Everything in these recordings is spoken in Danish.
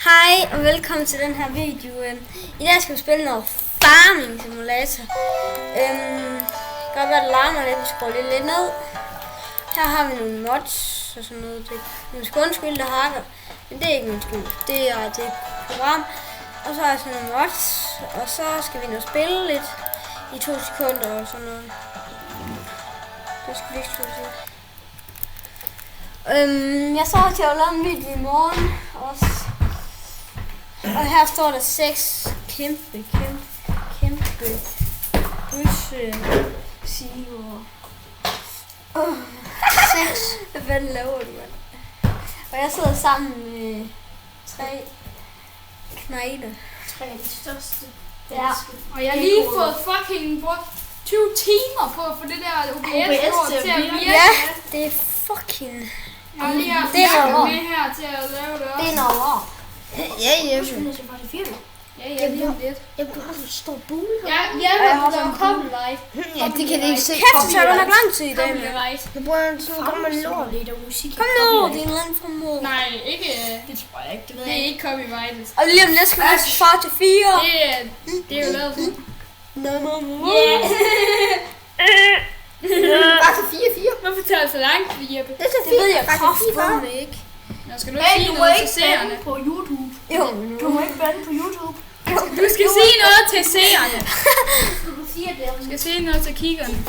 Hej og velkommen til den her video. I dag skal vi spille noget Farming Simulator. Det kan godt være, det larmer lidt, vi scroller lidt ned. Her har vi nogle mods og sådan noget. Det er min skundskylde, der hakker. Men det er ikke min skyld. Det er et program. Og så er sådan nogle mods. Og så skal vi nu spille lidt i 2 sekunder og sådan noget. Det skal vi ikke sige. Jeg så til at lave en video i morgen også. Og her står der 6 kæmpe siloer. 6. Hvad laver du, mand? Og jeg sidder sammen med 3 knejder. 3 af de største. Ja. Og jeg har lige fået fucking brugt 20 timer på at få det der OBS til at virke. Ja, det er fucking... Jeg har lige haft det er med noget her til at lave det også. Det er noget år. Ja. Ja, lige om lidt. Jeg kan også stå bule. Ja, der er copyright. Ja, det kan det ikke se. Kæft, det tager nok lang tid i dag, mand. Copyright. Jeg bruger sådan gammel lort. Lidt af musik. Kom nu, din land fra mor. Nej, ikke. Det tror jeg ikke, det ved Det er ikke copyrighted. Og lige om lidt skal vi til far til 4. Det er jo lavet sådan. Bare til 4-4. Hvorfor tager det så langt, Jeppe? Det er til Det ved jeg 4. kraftedeme ikke. Nå, skal du ikke sige noget til seerne? på YouTube. Jo. Du må ikke bande på YouTube. Du skal sige noget til seerne. Du siger det. Du skal sige noget til kiggerne.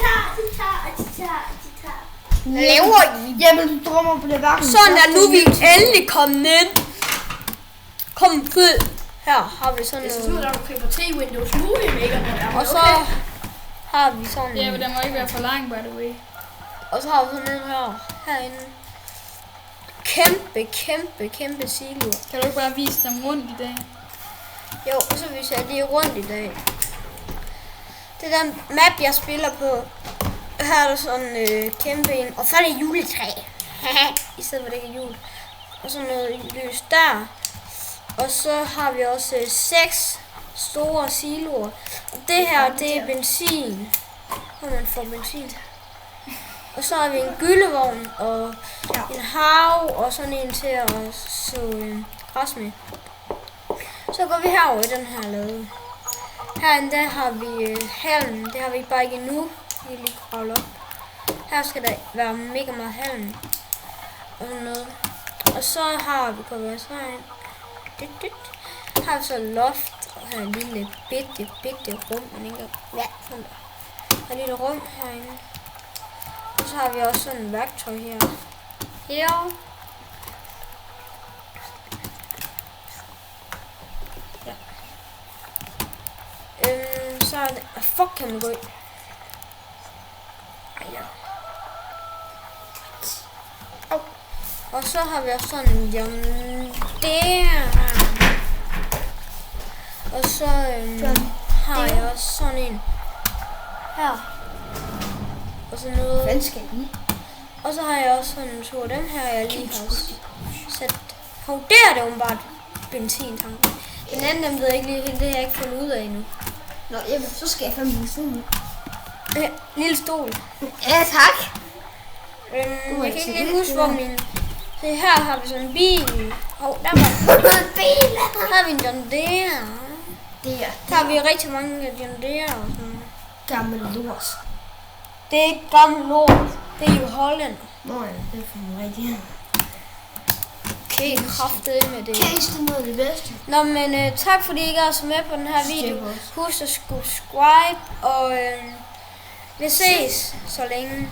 Laver I? Jamen, du drømmer på det værk. Sådan der, nu er vi endelig kommet ind. Kom ud. Her har vi sådan Det ser ud, noget. at du køber 3 Windows Movie Maker. Og så har vi sådan Ja, men den må ikke være for lang, by the way. Og så har vi sådan en her. Herinde. Kæmpe siloer. Kan du ikke bare vise dem rundt i dag? Jo, og så viser jeg lige rundt i dag. Det er den map, jeg spiller på. Her er der sådan kæmpe en. Og så er det juletræ. I stedet for det ikke er jul. Og så noget lys der. Og så har vi også 6 store siloer. Og det her, det er benzin. Hvor man får benzin. Og så har vi en gyldevogn og en hav og sådan en til at så græs med. Så går vi herover i den her lade. Herinde der har vi halm. Det har vi bare ikke endnu. Vi lige kravle op. Her skal der være mega meget halm. Og sådan noget. Og så har vi kommet så ind. Har vi så loft. Og her er en lille bitte rum. Men ikke sådan der. Og et lille rum herinde. Og så har vi også sådan et værktøj her. Her. Ja. Så er det... Fuck, kan man gå i? Ja. Oh. Og så har vi også sådan en hjørne der. Og så har jeg også sådan en her. Og så noget. Vandskab i. Og så har jeg også sådan 2 af dem her, jeg lige har sat på. Der er det åbenbart benzintank. Den anden, dem ved jeg ikke lige helt, det har jeg ikke fundet ud af endnu. Nå, jamen, så skal jeg fandme sådan. Lille stol. Ja, tak. Jeg kan ikke lige huske, hvor min... Se, her har vi sådan en bil. Der var En bil. her har vi en John Deere. Det er Der har vi rigtig mange John Deere og sådan. gammel lort. Det er ikke gammel lort. Det er jo Holland. Nå ja, det er for rigtigt. Okay, kraftedet med det. Case, det er noget af det bedste. Nå, men tak fordi I er så med på den her video. Husk at subscribe, og vi ses så længe.